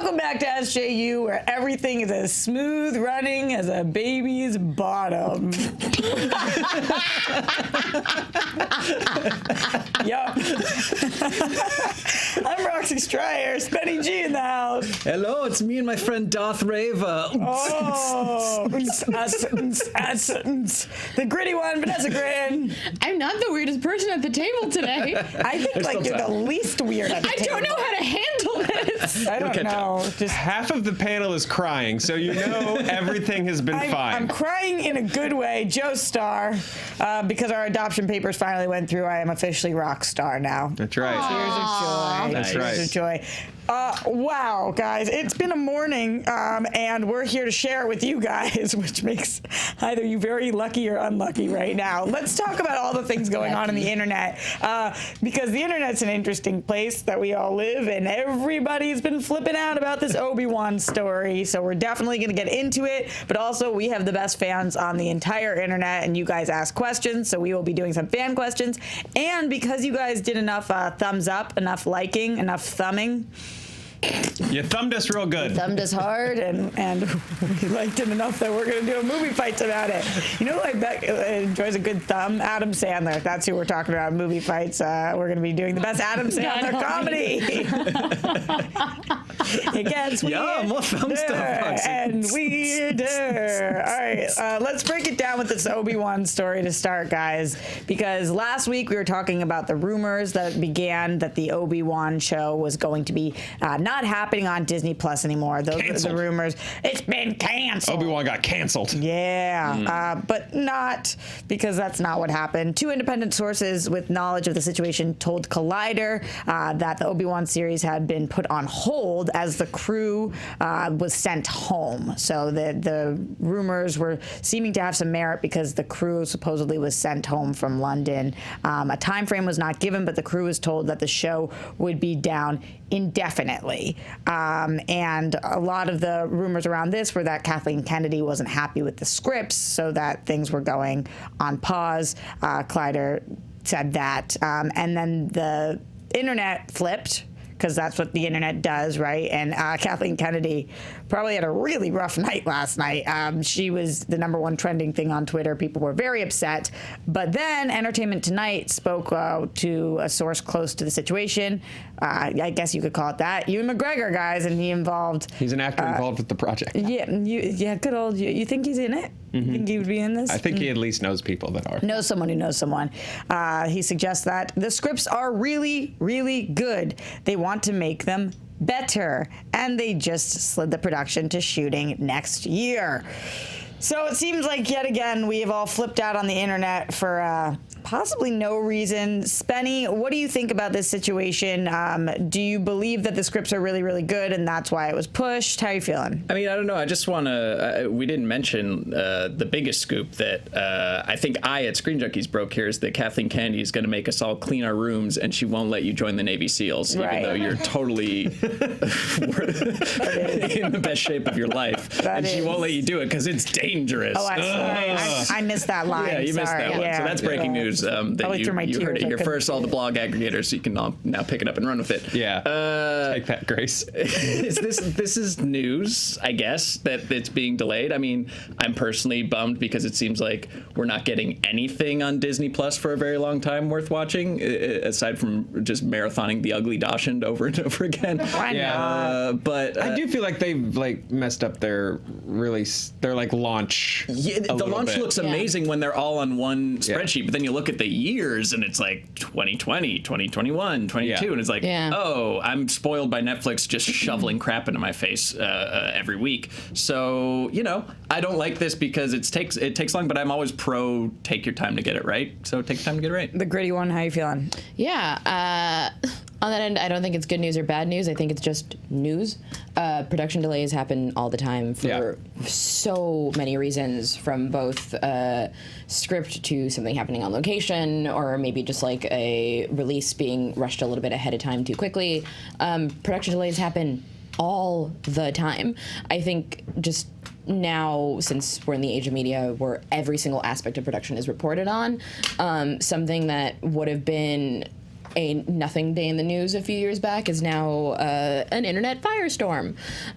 Welcome back to SJU, where everything is as smooth running as a baby's bottom. Yup. I'm Roxy Striar, Spenny G in the house. Hello, it's me and my friend Darth Raver. Oh, the gritty one, Vanessa Gritton. I'm not the weirdest person at the table today. I think like you're the least weird at the I table. don't know how to handle this. I don't know. Just half of the panel is crying, so you know everything has been fine. I'm crying in a good way. Joe Starr, because our adoption papers finally went through. I am officially rock star now. That's right. Tears of joy. That's right. Tears of joy. Wow, guys, it's been a morning, and we're here to share it with you guys, which makes either you very lucky or unlucky right now. Let's talk about all the things going on in the internet, because the internet's an interesting place that we all live, and everybody's been flipping out about this Obi-Wan story, so we're definitely going to get into it, but also we have the best fans on the entire internet, and you guys ask questions, so we will be doing some fan questions, and because you guys did enough thumbs up, enough liking, enough thumbing, You thumbed us real good. thumbed us hard, and we liked it enough that we're going to do a movie fight about it. You know who I bet enjoys a good thumb? Adam Sandler. That's who we're talking about, movie fights. We're going to be doing the best Adam Sandler comedy. It gets weird. More film stuff. And weirder. All right, let's break it down with this Obi-Wan story to start, guys, because last week we were talking about the rumors that began that the Obi-Wan show was going to be not happening on Disney Plus anymore. Those are the rumors. It's been canceled. Obi-Wan got canceled. Yeah, but not, because that's not what happened. Two independent sources with knowledge of the situation told Collider that the Obi-Wan series had been put on hold as the crew was sent home. So the rumors were seeming to have some merit because the crew supposedly was sent home from London. A time frame was not given, but the crew was told that the show would be down indefinitely. And a lot of the rumors around this were that Kathleen Kennedy wasn't happy with the scripts, so that things were going on pause. Collider said that. And then the internet flipped, because that's what the internet does, right? And Kathleen Kennedy probably had a really rough night last night. She was the #1 trending thing on Twitter. People were very upset. But then Entertainment Tonight spoke to a source close to the situation. I guess you could call it that. Ewan McGregor, guys, and He's an actor involved with the project. Yeah, good old you. You think he's in it? You think he would be in this? I think he at least knows people that are. Knows someone who knows someone. He suggests that the scripts are really, really good. They want to make them better, and they just slid the production to shooting next year. So it seems like yet again we have all flipped out on the internet for possibly no reason. Spenny, what do you think about this situation? Do you believe that the scripts are really, really good and that's why it was pushed? How are you feeling? I mean, I don't know. I just want to. We didn't mention the biggest scoop that I think at Screen Junkies broke here is that Kathleen Kennedy is going to make us all clean our rooms and she won't let you join the Navy SEALs, Right. even though you're totally in the best shape of your life. And she won't let you do it because it's dangerous. Oh, I missed that line. Yeah, you missed that one. Yeah. So that's breaking news. That you heard it here first. All the blog aggregators, so you can now pick it up and run with it. Yeah. Take that, Grace. This is news, I guess, that it's being delayed. I mean, I'm personally bummed because it seems like we're not getting anything on Disney Plus for a very long time worth watching, aside from just marathoning The Ugly Dachshund over and over again. But I do feel like they've messed up their launch. Yeah, the launch looks amazing when they're all on one spreadsheet, but then you look at the years and it's like 2020, 2021, 22, and it's like, oh, I'm spoiled by Netflix just shoveling crap into my face every week. So, I don't like this because it takes long, but I'm always pro take your time to get it right. So take your time to get it right. The gritty one, how you feeling? Yeah. On that end, I don't think it's good news or bad news. I think it's just news. Production delays happen all the time for so many reasons, from both script to something happening on location, or maybe just like a release being rushed a little bit ahead of time too quickly. Production delays happen all the time. I think just now, since we're in the age of media where every single aspect of production is reported on, something that would have been a nothing day in the news a few years back is now an internet firestorm.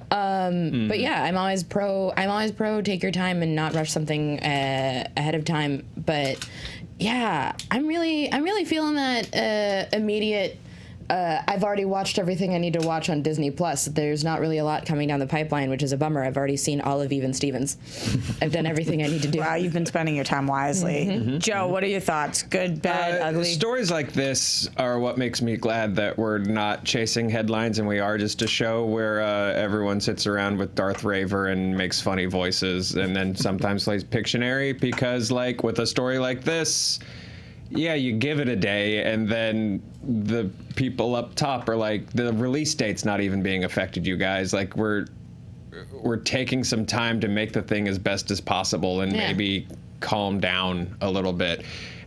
But yeah, I'm always pro take your time and not rush something ahead of time. But yeah, I'm really feeling that immediate. I've already watched everything I need to watch on Disney Plus. There's not really a lot coming down the pipeline, which is a bummer. I've already seen all of Even Stevens. I've done everything I need to do. Wow, you've been spending your time wisely. Joe, what are your thoughts? Good, bad, ugly? Stories like this are what makes me glad that we're not chasing headlines and we are just a show where everyone sits around with Darth Raver and makes funny voices and then sometimes plays Pictionary, because like with a story like this, yeah, you give it a day, and then the people up top are like, the release date's not even being affected, you guys. Like, we're taking some time to make the thing as best as possible and maybe calm down a little bit.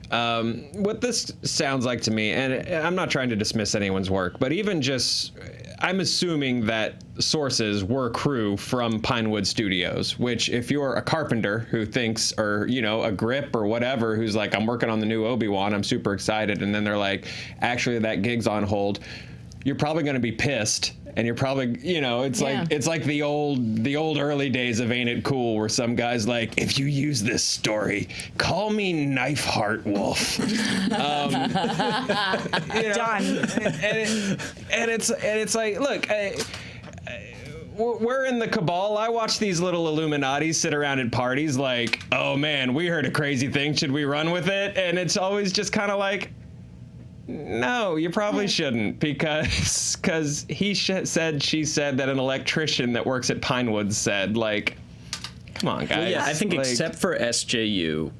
What this sounds like to me, and I'm not trying to dismiss anyone's work, but even just, I'm assuming that sources were crew from Pinewood Studios, which if you're a carpenter who thinks, or, you know, a grip or whatever, who's like, I'm working on the new Obi-Wan, I'm super excited, and then they're like, actually that gig's on hold, you're probably going to be pissed. And you're probably, you know, it's like the old early days of Ain't It Cool, where some guy's like, if you use this story, call me Knife Heart Wolf. Done. And it's like, look, we're in the cabal. I watch these little Illuminatis sit around at parties like, oh man, we heard a crazy thing. Should we run with it? And it's always just kind of like, no, you probably shouldn't, because he said, she said that an electrician that works at Pinewood said, like, come on, guys. Well, yeah, I think like, except for SJU,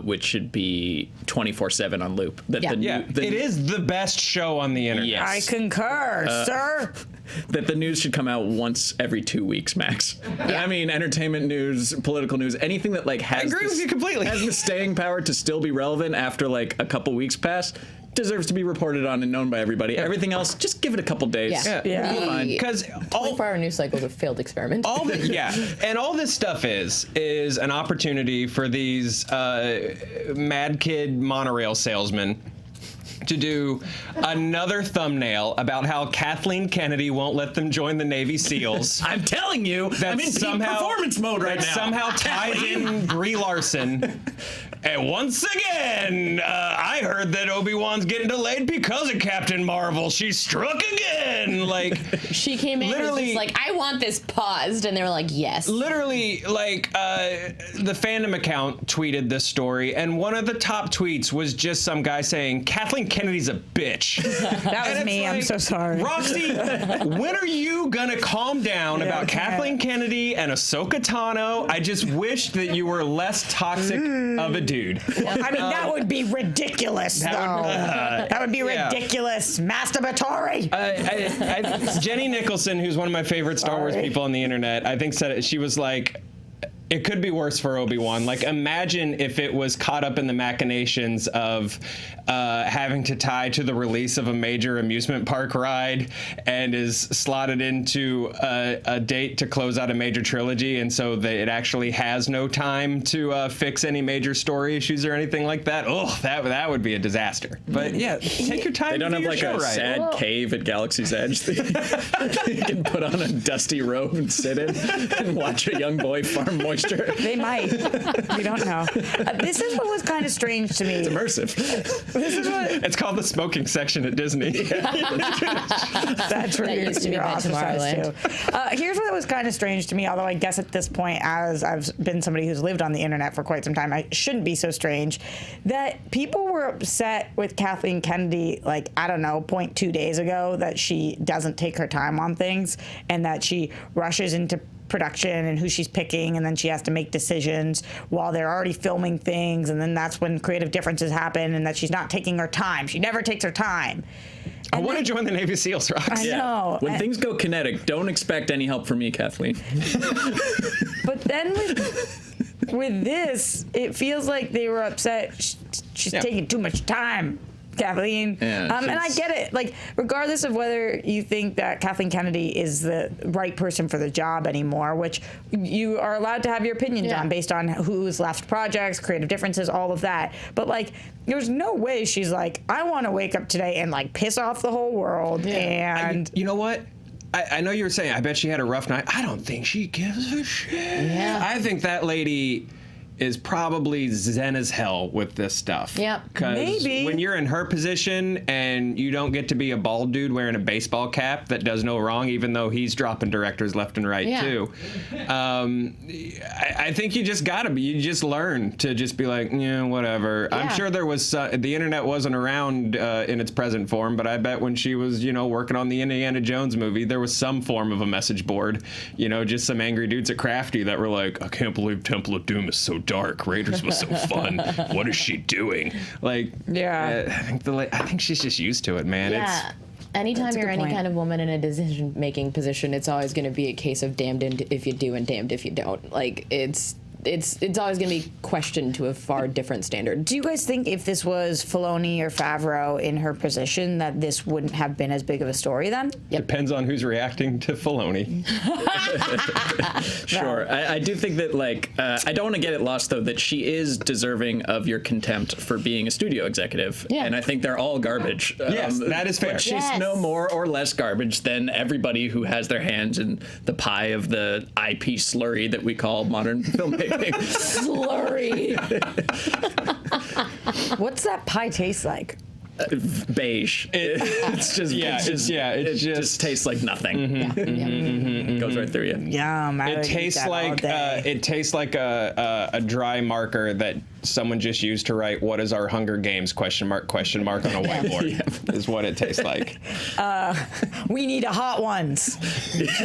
which should be 24/7 on loop. It is the best show on the internet. Yes. I concur, sir. That the news should come out once every 2 weeks max. I mean, entertainment news, political news, anything that like has I agree with you completely. has the staying power to still be relevant after like a couple weeks pass deserves to be reported on and known by everybody. Everything else, just give it a couple days. Yeah. Fine. Because 24-hour news cycle is a failed experiment. And all this stuff is an opportunity for these mad kid monorail salesmen to do another thumbnail about how Kathleen Kennedy won't let them join the Navy SEALs. I'm telling you, I'm in peak performance mode right now. Somehow ties in Brie Larson. And once again, I heard that Obi-Wan's getting delayed because of Captain Marvel. She struck again. Like, she came in and was just like, I want this paused, and they were like, yes. Literally, like, the Fandom account tweeted this story, and one of the top tweets was just some guy saying, Kathleen Kennedy's a bitch. That was me. Like, I'm so sorry. Roxy, when are you gonna calm down about Kathleen Kennedy and Ahsoka Tano? I just wish that you were less toxic of a dude. I mean, that would be ridiculous, though. That would be ridiculous. Masturbatory. Jenny Nicholson, who's one of my favorite Star Wars people on the internet, I think said it. She was like, it could be worse for Obi-Wan. Like, imagine if it was caught up in the machinations of having to tie to the release of a major amusement park ride and is slotted into a date to close out a major trilogy, and so it actually has no time to fix any major story issues or anything like that. Oh, that would be a disaster. But yeah, take your time. They don't have like a sad cave at Galaxy's Edge that you can put on a dusty robe and sit in and watch a young boy farm moisture. They might. We don't know. This is what was kind of strange to me. It's immersive. This is what it's called the smoking section at Disney. That's where used to be by Tomorrowland. Here's what was kind of strange to me, although I guess at this point, as I've been somebody who's lived on the internet for quite some time, I shouldn't be so strange, that people were upset with Kathleen Kennedy, like, I don't know, 0.2 days ago, that she doesn't take her time on things and that she rushes into production and who she's picking, and then she has to make decisions while they're already filming things, and then that's when creative differences happen, and that she's not taking her time. She never takes her time. I want to join the Navy SEALs, Rox. I know. When things go kinetic, don't expect any help from me, Kathleen. But then with this, it feels like they were upset. She's taking too much time. Kathleen. Yeah, and I get it. Like, regardless of whether you think that Kathleen Kennedy is the right person for the job anymore, which you are allowed to have your opinions on based on who's left projects, creative differences, all of that. But, like, there's no way she's like, I want to wake up today and, like, piss off the whole world. And you know what? I know you were saying, I bet she had a rough night. I don't think she gives a shit. Yeah. I think that lady is probably zen as hell with this stuff. Yep. Because when you're in her position and you don't get to be a bald dude wearing a baseball cap that does no wrong, even though he's dropping directors left and right too, I think you just gotta be. You just learn to just be like, yeah, whatever. Yeah. I'm sure there was the internet wasn't around in its present form, but I bet when she was, working on the Indiana Jones movie, there was some form of a message board. Just some angry dudes at Crafty that were like, I can't believe Temple of Doom is so dark. Raiders was so fun. What is she doing? Like, I think she's just used to it, man. Yeah. Anytime you're any kind of woman in a decision-making position, it's always going to be a case of damned if you do and damned if you don't. Like, it's always going to be questioned to a far different standard. Do you guys think if this was Filoni or Favreau in her position that this wouldn't have been as big of a story then? Depends on who's reacting to Filoni. Sure. I do think that, I don't want to get it lost, though, that she is deserving of your contempt for being a studio executive. Yeah. And I think they're all garbage. Yes, that is fair. But she's no more or less garbage than everybody who has their hands in the pie of the IP slurry that we call modern filmmaking. Slurry. What's that pie taste like? Beige. It just tastes like nothing. It goes right through you. Yum. It tastes like a dry marker that someone just used to write "What is our Hunger Games?" question mark on a whiteboard. Is what it tastes like. We need a Hot Ones.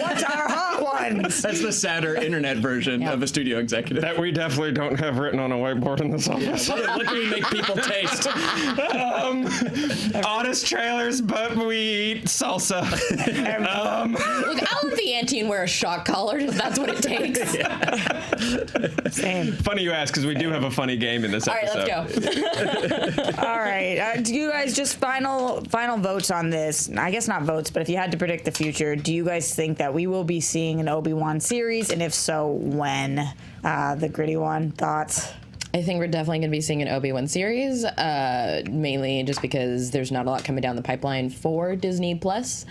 What's our Hot Ones? That's the sadder internet version of a studio executive. That we definitely don't have written on a whiteboard in this office. What can we make people taste? Honest trailers, but we eat salsa. Look, I'll let the ante and wear a shock collar if that's what it takes. Same. Funny you ask, because we do have a funny game in this episode. All right, let's go. All right. Do you guys just final votes on this? I guess not votes, but if you had to predict the future, do you guys think that we will be seeing an Obi-Wan series? And if so, when? The gritty one, thoughts? I think we're definitely going to be seeing an Obi-Wan series, mainly just because there's not a lot coming down the pipeline for Disney Plus.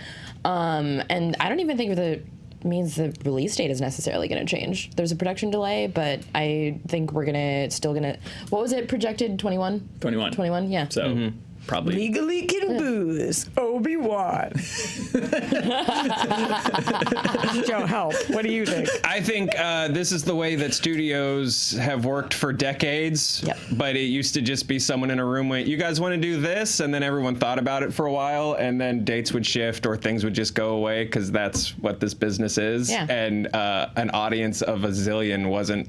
And I don't even think that means the release date is necessarily going to change. There's a production delay, but I think we're still going to, what was it projected, 21? 21, yeah. So probably. Legally can booze. Obi-Wan. Joe, help. What do you think? I think this is the way that studios have worked for decades. Yep. But it used to just be someone in a room went, you guys want to do this? And then everyone thought about it for a while, and then dates would shift or things would just go away because that's what this business is. Yeah. And an audience of a zillion wasn't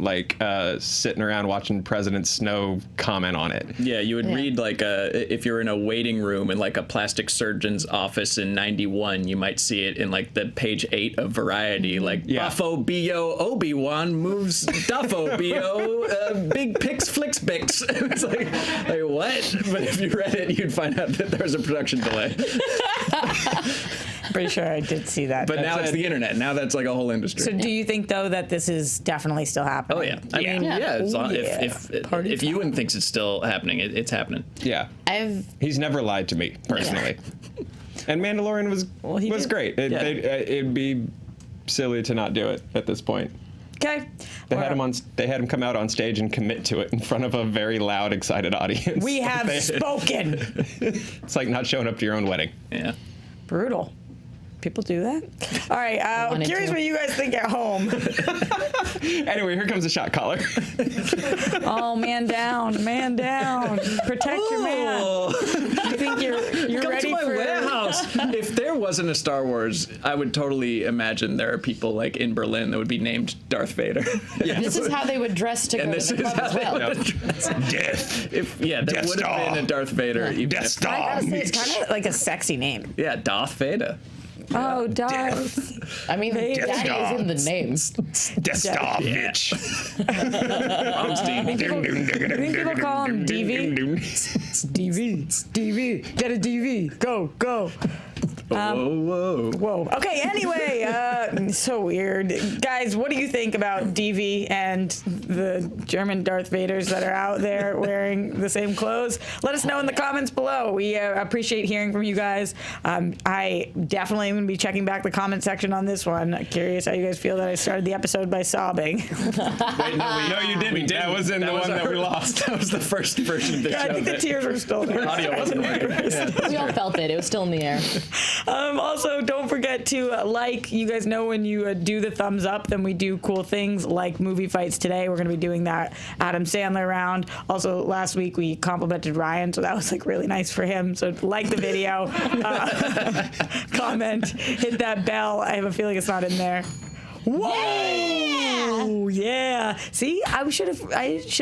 sitting around watching President Snow comment on it. Yeah, you would read if you're in a waiting room in a plastic surgeon's office in 91, you might see it in the page 8 of Variety, Buffo B.O. Obi-Wan moves Duffo B.O. Big Pix Flicks Bix. It's like what? But if you read it, you'd find out that there's a production delay. Pretty sure I did see that. But now it's the internet. Now that's a whole industry. So do you think, though, that this is definitely still happening? Oh, yeah. I mean, if Ewan thinks it's still happening, it's happening. Yeah. He's never lied to me, personally. Yeah. And Mandalorian was great. It'd be silly to not do it at this point. Okay. They had him come out on stage and commit to it in front of a very loud, excited audience. We have spoken. It's like not showing up to your own wedding. Yeah. Brutal. People do that? All right. I'm curious what you guys think at home. Anyway, here comes a shot caller. Oh, man down. Man down. Protect your man. You think you're Come ready to my for warehouse. If there wasn't a Star Wars, I would totally imagine there are people in Berlin that would be named Darth Vader. Yeah. This is how they would dress to go to the club as well. Death. There would have been a Darth Vader. I gotta say, it's kind of like a sexy name. Yeah, Darth Vader. Oh, Darth. I mean, that is in the name. Death Star, bitch. I think people call him DV. DV, get a DV, go. Whoa. Okay, anyway, so weird. Guys, what do you think about DV and the German Darth Vaders that are out there wearing the same clothes? Let us know in the comments below. We appreciate hearing from you guys. I definitely am going to be checking back the comment section on this one. Curious how you guys feel that I started the episode by sobbing. Wait, no, you didn't. That was in the one that we lost. That was the first version of the show. I think the tears were still there. Audio wasn't working. We all felt it. It was still in the air. Also, don't forget to like. You guys know when you do the thumbs up, then we do cool things like movie fights today. We're going to be doing that Adam Sandler round. Also, last week we complimented Ryan, so that was like really nice for him. So like the video, comment, hit that bell. I have a feeling it's not in there. Whoa! Yeah. See, I should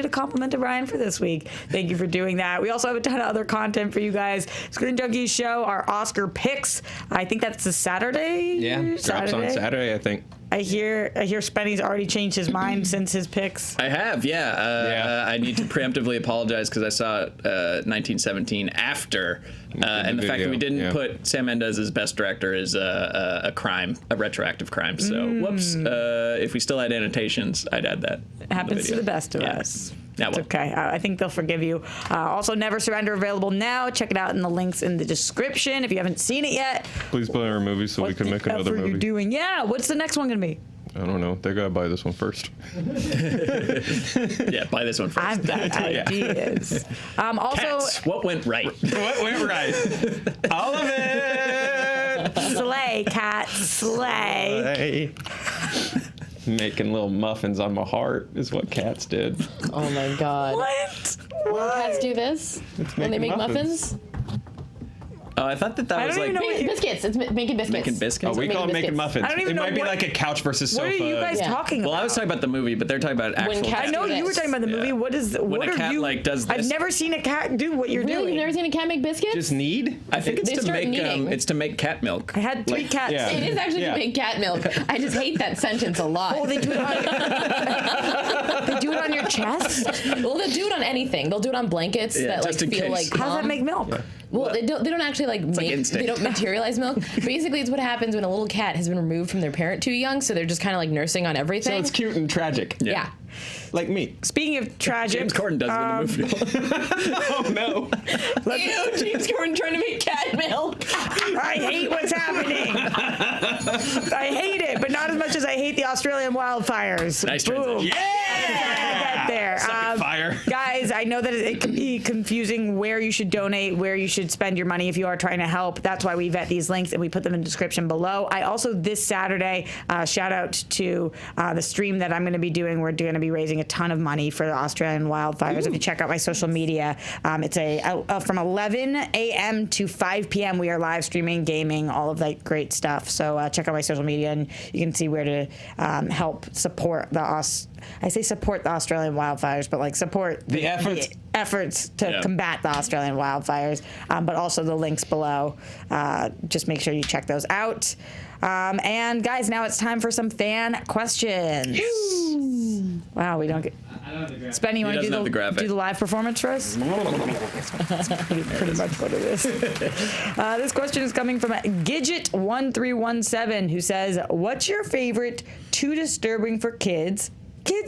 have complimented Ryan for this week. Thank you for doing that. We also have a ton of other content for you guys. Screen Junkies show, our Oscar picks. I think that's a Saturday. Yeah, drops on Saturday, I think. I hear Spenny's already changed his mind since his picks. I have, yeah. I need to preemptively apologize because I saw 1917 after, and the fact that we didn't put Sam Mendes as best director is a crime, a retroactive crime. So, whoops. If we still had annotations, I'd add that. It happens to the best of us. Yeah, well. It's okay. I think they'll forgive you. Also, Never Surrender available now. Check it out in the links in the description if you haven't seen it yet. Please play our movie so we can make another movie. What are you doing? Yeah. What's the next one going to be? I don't know. They gotta buy this one first. Yeah, buy this one first. I've got ideas. Also, Cats, what went right? What went right? All of it! slay, cat, slay. Making little muffins on my heart is what cats did. Oh my god. What? When cats do this? When they make muffins? Oh, I thought that I was don't like even know what Biscuits. It's making biscuits. making biscuits. Oh, we call it making muffins. I don't even it know might be what- like a couch versus sofa. What are you guys talking about? Well, I was talking about the movie, but they're talking about actual cats I cats. know do you were this. talking about the movie. Yeah. What is? When What a are cat you? like does I've this. never seen a cat do what you're Really? doing. You've never seen a cat make biscuits? Just knead? I think They it's to start make kneading. it's to make cat milk. I had three cats. yeah. It is actually Yeah. to make cat milk. I just hate that sentence a lot. Oh, they do it on. They do it on your chest. Well, they'll do it on anything. They'll do it on blankets that like just in feel case. like How does that cum. make milk? Well, they don't actually like make. instinct. They don't materialize milk. Basically, it's what happens when a little cat has been removed from their parent too young, so they're just kind of like nursing on So everything. it's cute and tragic. Yeah. Like me. Speaking of tragic, James Corden does it in the movie. Oh, no. Ew, James Corden trying to make cat milk. I hate what's happening. I hate it, but not as much as I hate the Australian wildfires. Nice Boom. transition. Get there. Fire. Guys, I know that it can be confusing where you should donate, where you should spend your money if you are trying to help. That's why we vet these links and we put them in the description below. I also, this Saturday, shout out to the stream that I'm going to be doing. We're going to be raising a ton of money for the Australian wildfires. If you check out my social media, it's from 11 a.m. to 5 p.m. We are live streaming, gaming, all of that great stuff. So check out my social media and you can see where to help support I say support the Australian wildfires, but like support The efforts. efforts to combat the Australian wildfires, but also the links below. Just make sure you check those out. And guys, now it's time for some fan questions. Yes. Wow, we don't get. Spenny, you want to doesn't have the graphic. do the live performance for us? That's pretty much what it is. This question is coming from Gidget1317, who says, "What's your favorite Too Disturbing for Kids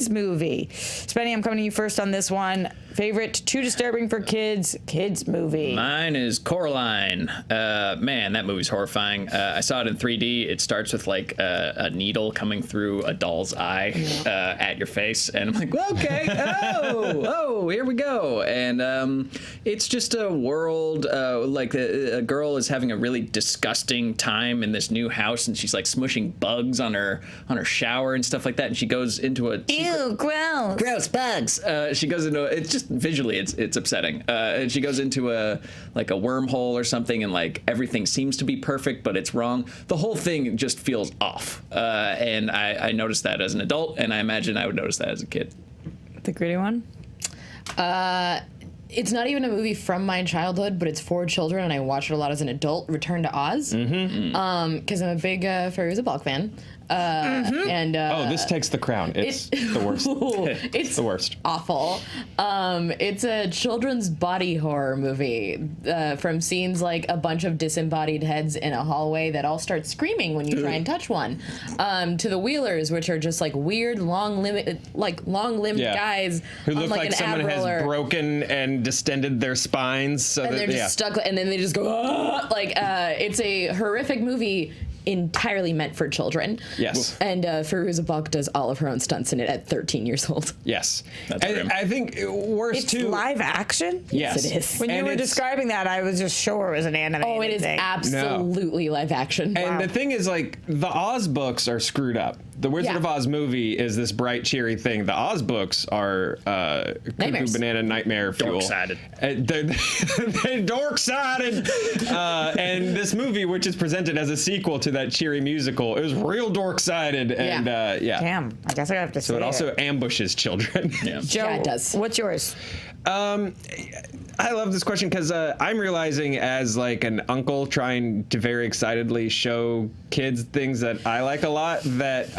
movie?" Spenny, I'm coming to you first on this one. Favorite Too Disturbing for Kids movie? Mine is Coraline. Man, that movie's horrifying. I saw it in 3D. It starts with like a needle coming through a doll's eye at your face, and I'm like, well, okay, oh, here we go. And it's just a world like a girl is having a really disgusting time in this new house, and she's like smushing bugs on her shower and stuff like that. And she goes into a Ew, gross bugs. She goes into it's just visually it's upsetting. And she goes into a wormhole or something, and like everything seems to be perfect, but it's wrong. The whole thing just feels off. And I noticed that as an adult, and I imagine I would notice that as a kid. The gritty one? It's not even a movie from my childhood, but it's for children, and I watch it a lot as an adult. Return to Oz, because I'm a big Fairy Balk fan. And this takes the crown. It's the worst. It's the worst. Awful. It's a children's body horror movie from scenes like a bunch of disembodied heads in a hallway that all start screaming when you try and touch one, to the Wheelers, which are just like weird long-limbed guys who on look like like an someone ab roller. has broken and distended their spines, so And that they're just stuck, and then they just go, "Ah!" It's a horrific movie entirely meant for children. Yes. And Firuza Balk does all of her own stunts in it at 13 years old. Yes. That's grim. I think worse It's too. live action? Yes, it is. When you And were it's- describing that, I was just sure it was an animated Oh, it is thing. absolutely live action. And the thing is, like, the Oz books are screwed up. The Wizard Yeah. of Oz movie is this bright, cheery thing. The Oz books are cuckoo Nightmares. banana nightmare fuel. Dork-sided. They're dork-sided. And this movie, which is presented as a sequel to that cheery musical, is real dork-sided. And yeah. Damn, I guess I have to say So it also ambushes children. Yeah. Joe, Yeah, it does. what's yours? I love this question because I'm realizing as like an uncle trying to very excitedly show kids things that I like a lot that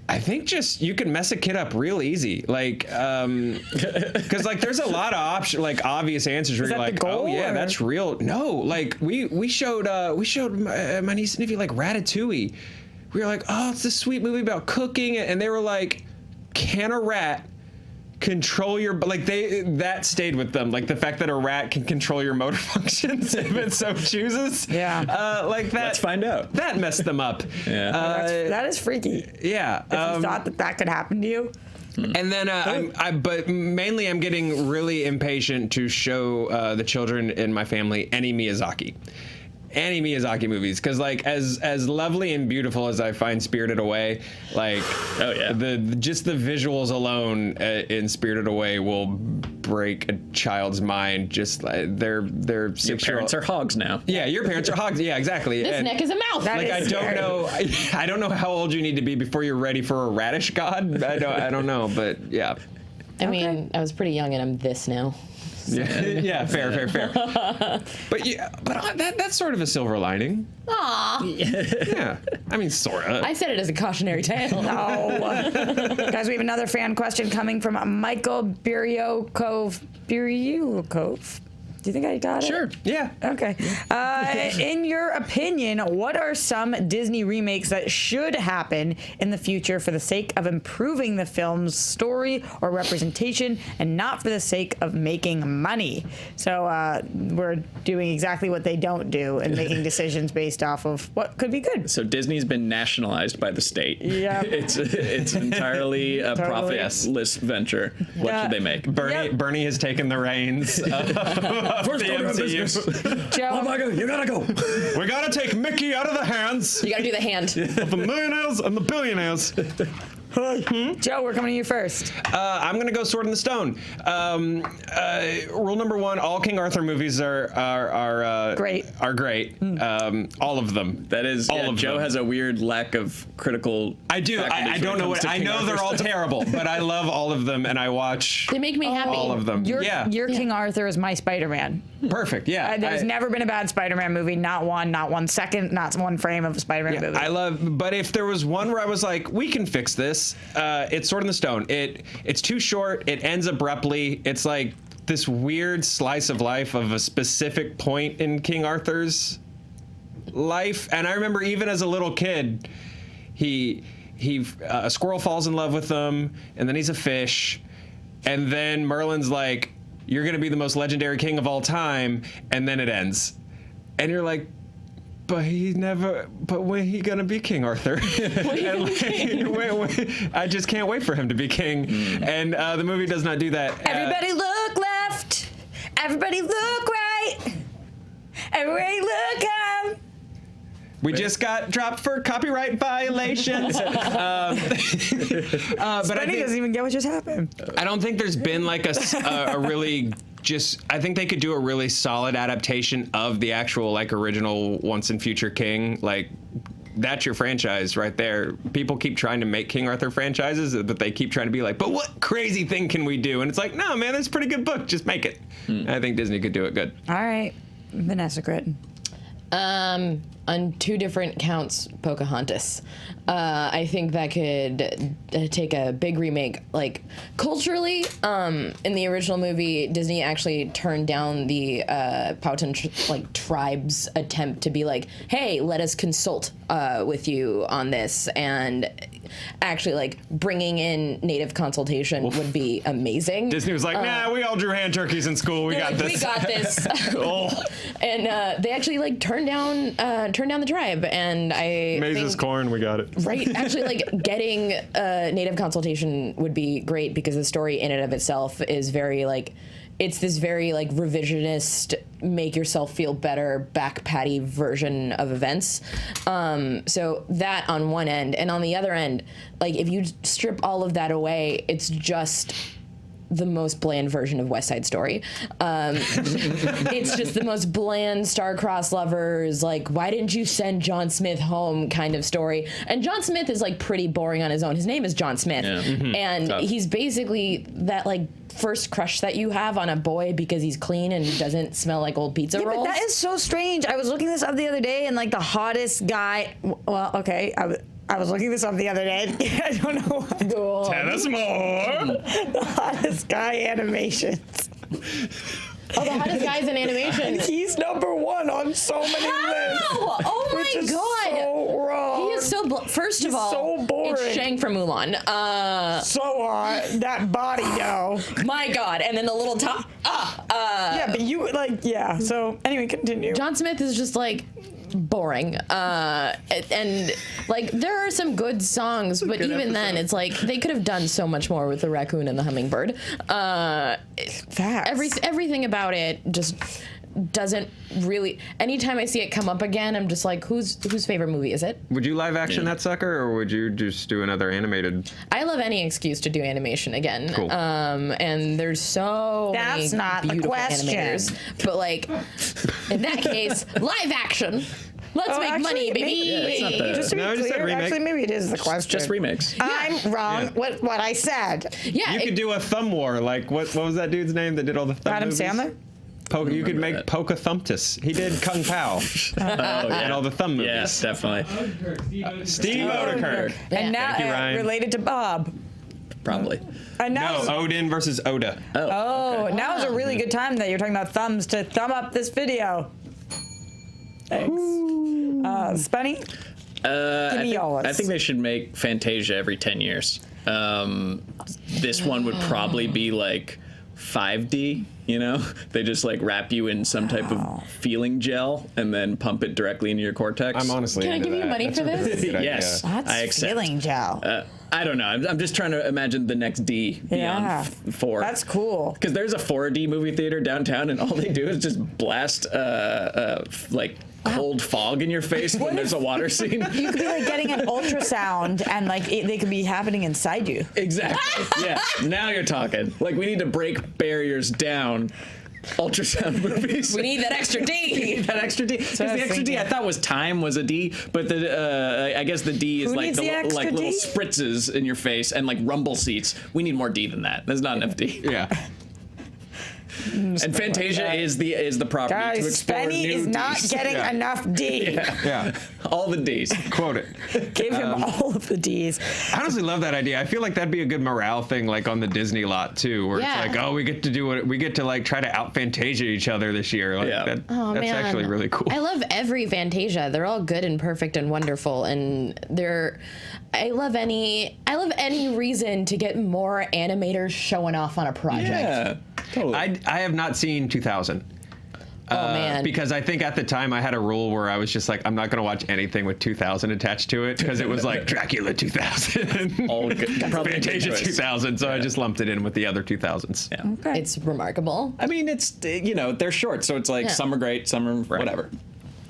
I think just you can mess a kid up real easy. Like, because like there's a lot of like obvious answers where Is you're that the like, oh goal, yeah, or? that's real. No, like we showed my niece and nephew like Ratatouille. We were like, oh, it's this sweet movie about cooking, and they were like, can a rat control your that stayed with them, like the fact that a rat can control your motor functions if it so chooses. Like that. Let's find out. That messed them up. Yeah. That is freaky. Yeah. If you thought that could happen to you. And then, but mainly I'm getting really impatient to show the children in my family any Miyazaki movies, because like as lovely and beautiful as I find Spirited Away, like just the visuals alone in Spirited Away will break a child's mind. Just like their Your parents are hogs now. Yeah, your parents are hogs. Yeah, exactly. This neck is a mouth. That Like I is don't scary. know. I don't know how old you need to be before you're ready for a radish god. I don't know, but yeah. I mean, I was pretty young and I'm this now. Yeah, fair. But yeah, but that's sort of a silver lining. Aw. Yeah, I mean, sorta. I said it as a cautionary tale. No. Guys, we have another fan question coming from Michael Biryukov. Do you think I got it? Sure. Yeah. Okay. In your opinion, what are some Disney remakes that should happen in the future for the sake of improving the film's story or representation and not for the sake of making money? So we're doing exactly what they don't do and making decisions based off of what could be good. So Disney's been nationalized by the state. Yeah. It's entirely a Totally. profitless venture. What should they make? Bernie has taken the reins of First the order of MCU. business. Joe, You gotta go. We gotta take Mickey out of the hands You gotta do the hand. of the millionaires and the billionaires. Joe, we're coming to you first. I'm gonna go Sword in the Stone. Rule number one: all King Arthur movies are Great. Are great. All of them. That is, All of Joe them. has a weird lack of critical. I do. faculties I when don't it know comes what. to I King know Arthur they're all stuff. terrible, but I love all of them, and I watch They make me happy. all of them. Your Yeah. King Arthur is my Spider-Man. Perfect. Yeah. There's never been a bad Spider-Man movie. Not one second, not one frame of a Spider-Man movie. I love, but if there was one where I was like, we can fix this, it's Sword in the Stone. It's too short. It ends abruptly. It's like this weird slice of life of a specific point in King Arthur's life. And I remember even as a little kid, a squirrel falls in love with him, and then he's a fish, and then Merlin's like, you're gonna be the most legendary king of all time, and then it ends, and you're like, but when he gonna be King Arthur? And I just can't wait for him to be king. And the movie does not do that. Everybody look left. Everybody look right. Everybody look up. We just got dropped for copyright violations. But I Benny think, doesn't even get what just happened. I don't think there's been like a really I think they could do a really solid adaptation of the actual like original Once and Future King. Like, that's your franchise right there. People keep trying to make King Arthur franchises, but they keep trying to be like, but what crazy thing can we do? And it's like, no, man, that's a pretty good book. Just make it. I think Disney could do it good. All right, Vanessa Gritton. On 2 different counts, Pocahontas. I think that could take a big remake. Like, culturally, in the original movie, Disney actually turned down the Powhatan tribe's attempt to be like, hey, let us consult with you on this, and actually like bringing in native consultation would be amazing. Disney was like, nah, we all drew hand turkeys in school. We got this. We got this. Oh. And they actually like turned down the tribe, and I Maize's think, corn, we got it. right, actually like getting native consultation would be great, because the story in and of itself is very like, it's this very like revisionist, make yourself feel better, back patty version of events. So that on one end, and on the other end, like if you strip all of that away, it's just the most bland version of West Side Story. It's just the most bland star-crossed lovers, like, why didn't you send John Smith home kind of story. And John Smith is like pretty boring on his own. His name is John Smith. Yeah. And he's basically that like first crush that you have on a boy because he's clean and doesn't smell like old pizza rolls. But that is so strange. I was looking this up the other day, and like the hottest guy, well, okay, I was looking this up the other day. I don't know why. Tell us more. The hottest guy animations. Oh, the hottest guys in animation. He's number 1 on so many lists. Oh my which is god. So wrong. He is so first He's of all, so boring. it's Shang from Mulan. So hot. That body, though. My god. And then the little top. Yeah, but you like, yeah. So anyway, continue. John Smith is just like boring, and like there are some good songs, but even then it's like they could have done so much more with the raccoon and the hummingbird. Facts. Everything about it just doesn't really. Anytime I see it come up again, I'm just like, whose favorite movie is it? Would you live action that sucker, or would you just do another animated? I love any excuse to do animation again. Cool. And there's so That's many not the beautiful question. animators. But like, in that case, live action. Let's make money, baby. Yeah, it's not the- Just to be No, I just said clear, remake. actually, maybe it is the question. Just remakes. I'm wrong. Yeah. What I said. Yeah, You could do a thumb war, like what was that dude's name that did all the thumb Adam movies? Sandler. You could make that. Pocahontas. He did Kung Pao and all the thumb movies. Yes, definitely. Steve Odekirk. And now Thank you, Ryan. related to Bob. Probably. And now No, Odin versus Oda. oh, now is a really good time that you're talking about thumbs to thumb up this video. Thanks. Spenny? Give me yours. I think they should make Fantasia every 10 years. This one would probably be like 5D, you know? They just like wrap you in some type of feeling gel and then pump it directly into your cortex. I'm honestly Can I into give you that. money That's for a really this? good idea. Yes. That's I accept. feeling gel. I don't know. I'm just trying to imagine the next D beyond Yeah. 4. That's cool. Because there's a 4D movie theater downtown, and all they do is just blast like cold fog in your face when there's a water scene. You could be like getting an ultrasound, and like they could be happening inside you. Exactly. Yeah. Now you're talking. Like we need to break barriers down. Ultrasound movies. We need that extra D. That extra D. Because the I was extra D, I thinking. thought was time was a D, but the I guess the D is Who like needs the the extra like little D? spritzes in your face and like rumble seats. We need more D than that. There's not enough D. Yeah. And Fantasia is the property to Guys, explore Spenny new is not Ds. getting Yeah. enough D. Yeah. all the Ds. Quote it. Give him all of the D's. I honestly love that idea. I feel like that'd be a good morale thing, like on the Disney lot too, where Yeah. it's like, oh, we get to do what we get to like try to out Fantasia each other this year. Like, Yeah. Oh, that's man. actually really cool. I love every Fantasia. They're all good and perfect and wonderful, and I love any reason to get more animators showing off on a project. Yeah. Totally. I have not seen 2000. Oh man. Because I think at the time I had a rule where I was just like, I'm not going to watch anything with 2000 attached to it because it was like Dracula 2000, All good. Probably a good Fantasia choice. 2000. So I just lumped it in with the other 2000s. Yeah. Okay. It's remarkable. I mean, it's they're short, so it's like Yeah. some are great, some are whatever.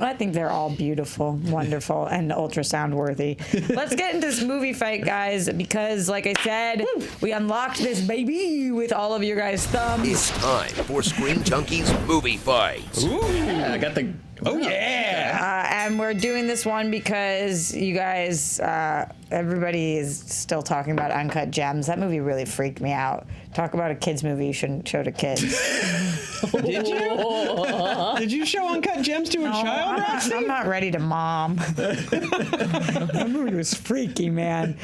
I think they're all beautiful, wonderful, and ultrasound worthy. Let's get into this movie fight, guys, because, like I said, we unlocked this baby with all of your guys' thumbs. It's time for Screen Junkies Movie Fights. Yeah, I got the Oh, yeah. And we're doing this one because you guys, everybody is still talking about Uncut Gems. That movie really freaked me out. Talk about a kids movie you shouldn't show to kids. Did you? Did you show Uncut Gems to a child, Roxy? I'm not ready to mom. That movie was freaky, man.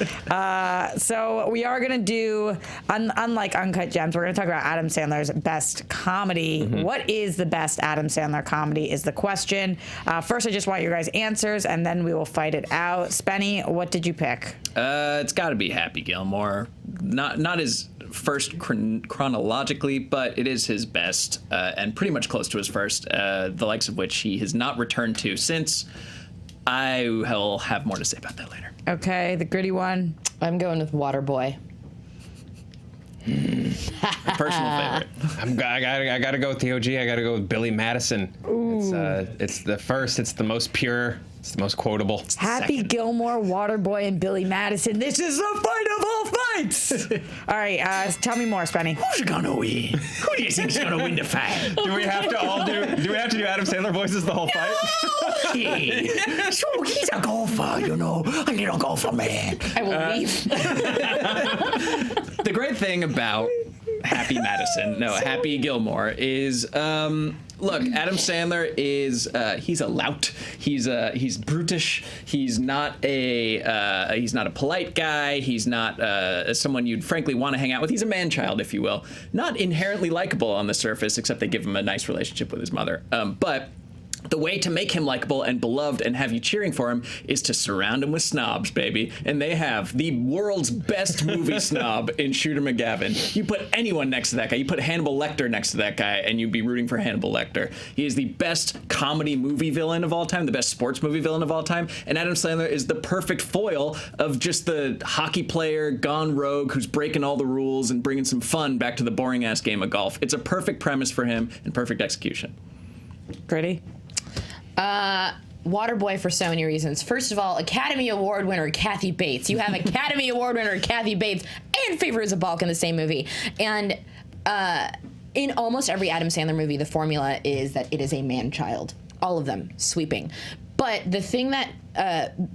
So we are going to do, unlike Uncut Gems, we're going to talk about Adam Sandler's best comedy. What is the best Adam Sandler comedy is the question. First, I just want your guys' answers, and then we will fight it out. Spenny, what did you pick? It's got to be Happy Gilmore. Not his first chronologically, but it is his best and pretty much close to his first, the likes of which he has not returned to since. I will have more to say about that later. Okay, the gritty one. I'm going with Waterboy. Personal favorite. I gotta go with the OG. I gotta go with Billy Madison. It's the first. It's the most pure. It's the most quotable. Happy Gilmore, Waterboy, and Billy Madison. This is the fight of all fights. All right, tell me more, Spenny. Who's gonna win? Who do you think's gonna win the fight? Do we have to do Adam Sandler voices the whole fight? So he's a golfer, a little golfer man. I will leave. The great thing about Happy Gilmore is, look, Adam Sandler is he's a lout. He's brutish. He's not a polite guy. He's not someone you'd frankly want to hang out with. He's a man-child, if you will. Not inherently likable on the surface, except they give him a nice relationship with his mother. But the way to make him likable and beloved and have you cheering for him is to surround him with snobs, baby. And they have the world's best movie snob in Shooter McGavin. You put anyone next to that guy. You put Hannibal Lecter next to that guy, and you'd be rooting for Hannibal Lecter. He is the best comedy movie villain of all time, the best sports movie villain of all time. And Adam Sandler is the perfect foil of just the hockey player gone rogue who's breaking all the rules and bringing some fun back to the boring-ass game of golf. It's a perfect premise for him and perfect execution. Gritty? Waterboy for so many reasons. First of all, Academy Award winner Kathy Bates. You have Academy Award winner Kathy Bates and Fairuza Balk in the same movie. And in almost every Adam Sandler movie, the formula is that it is a man-child. All of them, sweeping. But the thing that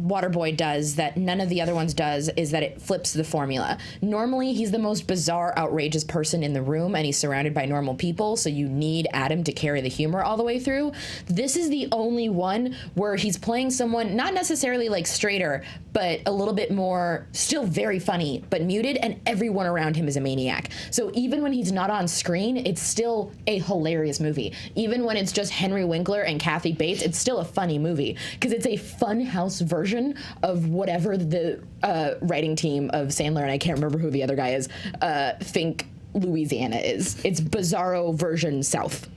Waterboy does that none of the other ones does is that it flips the formula. Normally, he's the most bizarre, outrageous person in the room, and he's surrounded by normal people, so you need Adam to carry the humor all the way through. This is the only one where he's playing someone, not necessarily like straighter, but a little bit more, still very funny, but muted, and everyone around him is a maniac. So even when he's not on screen, it's still a hilarious movie. Even when it's just Henry Winkler and Kathy Bates, it's still a funny movie, because it's a Funhouse version of whatever the writing team of Sandler, and I can't remember who the other guy is, think Louisiana is. It's Bizarro version South.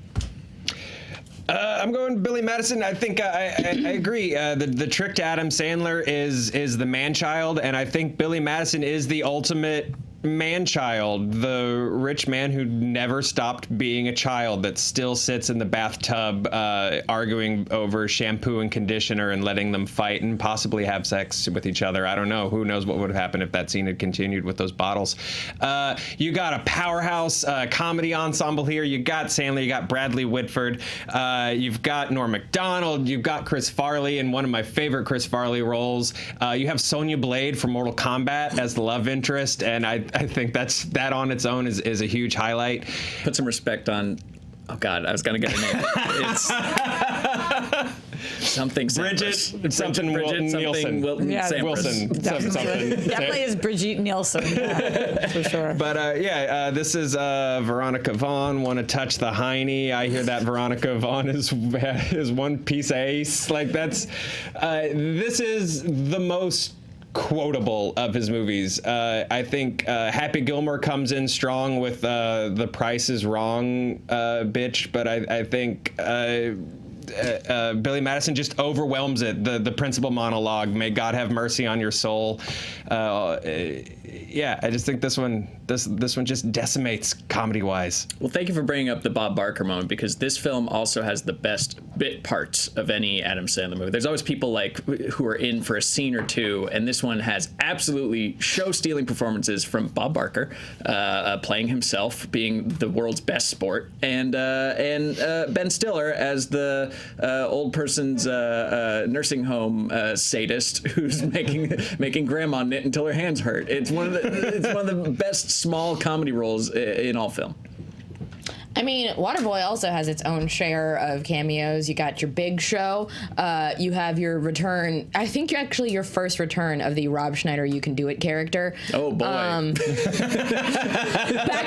I'm going Billy Madison. I think I agree. The trick to Adam Sandler is the man-child, and I think Billy Madison is the ultimate man-child, the rich man who never stopped being a child that still sits in the bathtub arguing over shampoo and conditioner and letting them fight and possibly have sex with each other. I don't know. Who knows what would have happened if that scene had continued with those bottles. You got a powerhouse comedy ensemble here. You got Sandler. You got Bradley Whitford. You've got Norm Macdonald. You've got Chris Farley in one of my favorite Chris Farley roles. You have Sonya Blade from Mortal Kombat as the love interest, and I think that on its own is a huge highlight. Put some respect on. Oh God, I was gonna get her name. It's something. Bridget Nielsen. Wilton. Yeah, Wilson. Definitely is Brigitte Nielsen, for sure. But this is Veronica Vaughn. Want to touch the hiney? I hear that Veronica Vaughn is one piece of ace. Like that's. This is the most quotable of his movies. I think Happy Gilmore comes in strong with The Price is Wrong, bitch, but I think Billy Madison just overwhelms it. The principal monologue, may God have mercy on your soul. Yeah, I just think this one this one just decimates comedy-wise. Well, thank you for bringing up the Bob Barker moment, because this film also has the best bit parts of any Adam Sandler movie. There's always people like who are in for a scene or two, and this one has absolutely show-stealing performances from Bob Barker, playing himself, being the world's best sport, and Ben Stiller as the old person's nursing home sadist who's making grandma knit until her hands hurt. It's one of the best small comedy roles in all film. I mean, Waterboy also has its own share of cameos. You got your big show. You have your return. I think actually your first return of the Rob Schneider You Can Do It character. Oh, boy. Back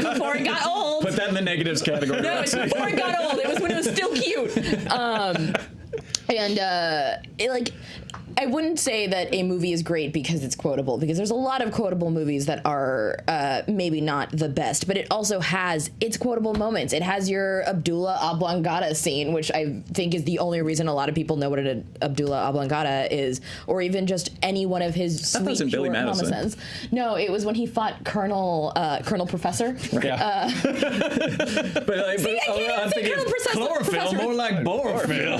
before it got old. Put that in the negatives category. No, it's before it got old. It was when it was still cute. I wouldn't say that a movie is great because it's quotable, because there's a lot of quotable movies that are maybe not the best, but it also has its quotable moments. It has your Abdullah Oblongata scene, which I think is the only reason a lot of people know what an Abdullah Oblongata is, or even just any one one of his sweet short homicides. No, it was when he fought Colonel Professor. Yeah. I'm thinking chlorophyll, more like borophyll.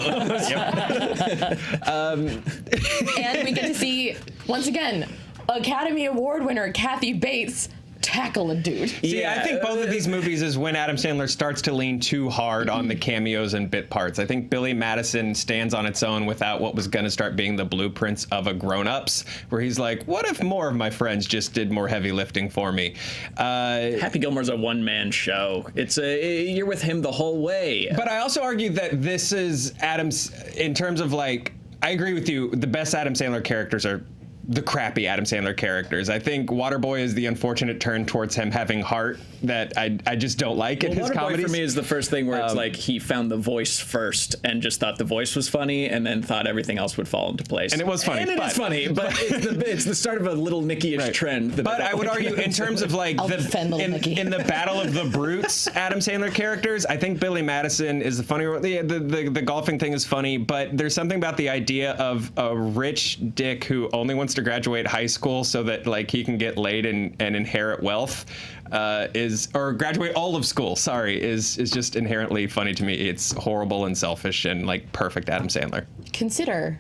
And we get to see, once again, Academy Award winner Kathy Bates tackle a dude. See, I think both of these movies is when Adam Sandler starts to lean too hard on the cameos and bit parts. I think Billy Madison stands on its own without what was going to start being the blueprints of a grown-ups, where he's like, what if more of my friends just did more heavy lifting for me? Happy Gilmore's a one-man show. You're with him the whole way. But I also argue that this is Adam's, in terms of like, I agree with you, the best Adam Sandler characters are the crappy Adam Sandler characters. I think Waterboy is the unfortunate turn towards him having heart that I just don't like in his comedies. Waterboy for me is the first thing where it's like he found the voice first and just thought the voice was funny and then thought everything else would fall into place. And it was funny. And it is funny, but it's the start of a little Nicky-ish trend. But I would argue in terms of like in the Battle of the Brutes Adam Sandler characters, I think Billy Madison is the funny one. The golfing thing is funny, but there's something about the idea of a rich dick who only wants to graduate high school so that like he can get laid and inherit wealth or graduate all of school, is just inherently funny to me. It's horrible and selfish and like perfect Adam Sandler. Consider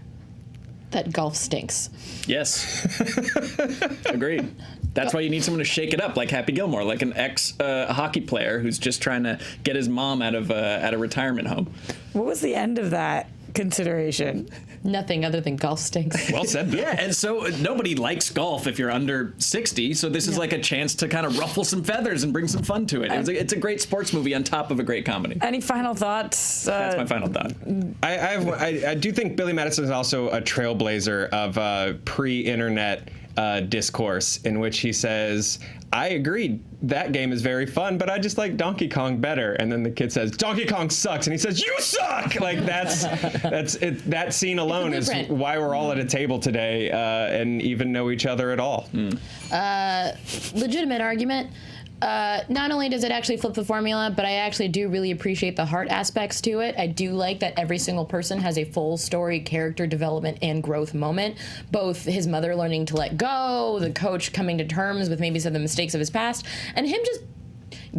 that golf stinks. Yes. Agreed. That's why you need someone to shake it up, like Happy Gilmore, like an ex-hockey player who's just trying to get his mom out of a retirement home. What was the end of that consideration? Nothing other than golf stinks. Well said. Yeah, and so nobody likes golf if you're under 60, so this is like a chance to kind of ruffle some feathers and bring some fun to it. It's a great sports movie on top of a great comedy. Any final thoughts? That's my final thought. I do think Billy Madison is also a trailblazer of pre-internet discourse in which he says, I agreed that game is very fun, but I just like Donkey Kong better. And then the kid says, Donkey Kong sucks. And he says, you suck! Like that's it. That scene alone is why we're all at a table today and even know each other at all. Legitimate argument. Not only does it actually flip the formula, but I actually do really appreciate the heart aspects to it. I do like that every single person has a full story, character development, and growth moment. Both his mother learning to let go, the coach coming to terms with maybe some of the mistakes of his past, and him just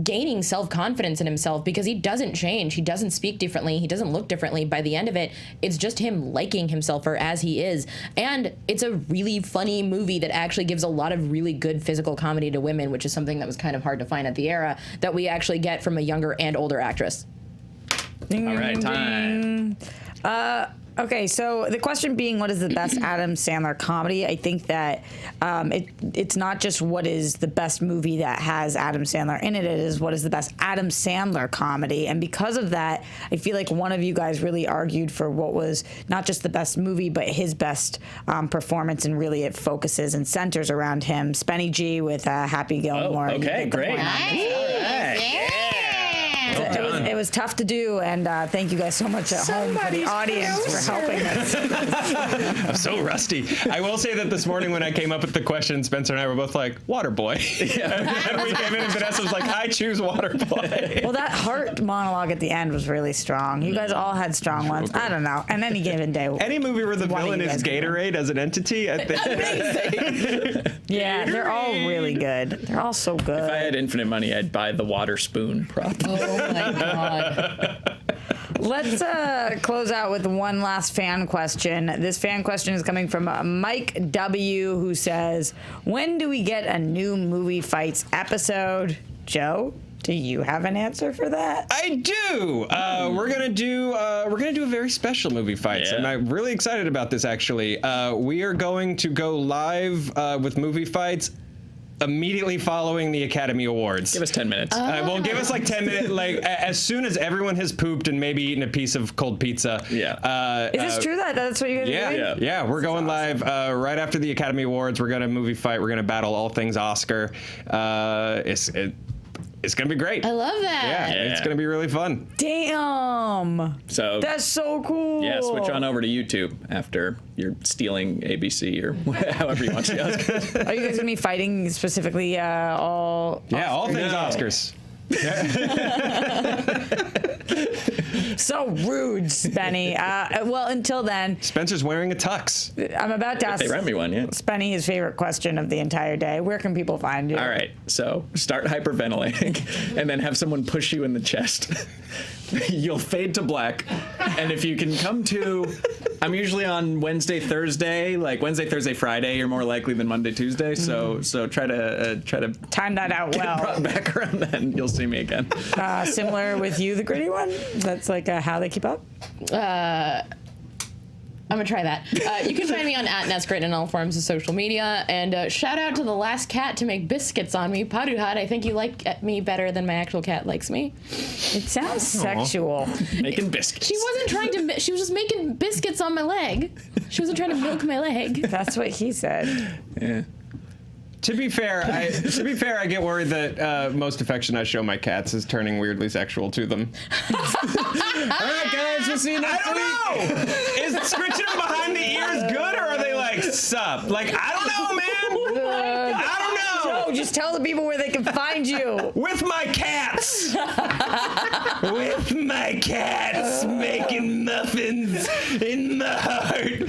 gaining self-confidence in himself because he doesn't change. He doesn't speak differently. He doesn't look differently. By the end of it, it's just him liking himself for as he is. And it's a really funny movie that actually gives a lot of really good physical comedy to women, which is something that was kind of hard to find at the era, that we actually get from a younger and older actress. All right, time. Okay, so the question being, what is the best Adam Sandler comedy? I think that it's not just what is the best movie that has Adam Sandler in it. It is what is the best Adam Sandler comedy. And because of that, I feel like one of you guys really argued for what was not just the best movie, but his best performance. And really it focuses and centers around him. Spenny G with Happy Gilmore. Oh, okay, great. It It was tough to do, and thank you guys so much at home for the audience for helping us. I'm so rusty. I will say that this morning when I came up with the question, Spencer and I were both like, water boy. And we came in and Vanessa was like, I choose water boy. Well, that heart monologue at the end was really strong. You guys all had strong ones. I don't know. And any given day. Any movie where the villain is Gatorade as an entity, I think. Amazing. Yeah, they're all really good. They're all so good. If I had infinite money, I'd buy the water spoon prop. Oh my god. Let's close out with one last fan question. This fan question is coming from Mike W., who says, when do we get a new movie fights episode? Joe, do you have an answer for that? I do. We're gonna do a very special movie fights, and I'm really excited about this. Actually, we are going to go live with movie fights immediately following the Academy Awards. Give us 10 minutes. Well, give us like 10 minutes. Like as soon as everyone has pooped and maybe eaten a piece of cold pizza. Yeah. Is this true that that's what you're gonna do? Yeah. We're going live right after the Academy Awards. We're gonna movie fight. We're gonna battle all things Oscar. It's gonna be great. I love that. Yeah, it's gonna be really fun. Damn. So that's so cool. Yeah, switch on over to YouTube after you're stealing ABC or however you want to. Are you guys gonna be fighting specifically all? Yeah, all things Oscars. So rude, Spenny. Well, until then, Spencer's wearing a tux. I'm about to ask. They rent me one, yeah. Spenny, his favorite question of the entire day. Where can people find you? All right, so start hyperventilating, and then have someone push you in the chest. You'll fade to black, and if you can come to, I'm usually on Wednesday, Thursday. Like Wednesday, Thursday, Friday, you're more likely than Monday, Tuesday. So try to time that out well. Get brought back around then. You'll see me again. Similar with you, the gritty one. That's like how they keep up. I'm gonna try that. You can find me on @NetsGritton in all forms of social media. And shout out to the last cat to make biscuits on me. Paruhat, I think you like me better than my actual cat likes me. It sounds sexual. Making biscuits. She wasn't trying to. She was just making biscuits on my leg. She wasn't trying to milk my leg. That's what he said. Yeah. To be fair, I get worried that most affection I show my cats is turning weirdly sexual to them. All right, guys, we'll see you next week. I don't know. Is scritching them behind the ears good, or are they like sup? Like I don't know, man. I don't know. Joe, just tell the people where they can find you. With my cats. With my cats making muffins in my heart.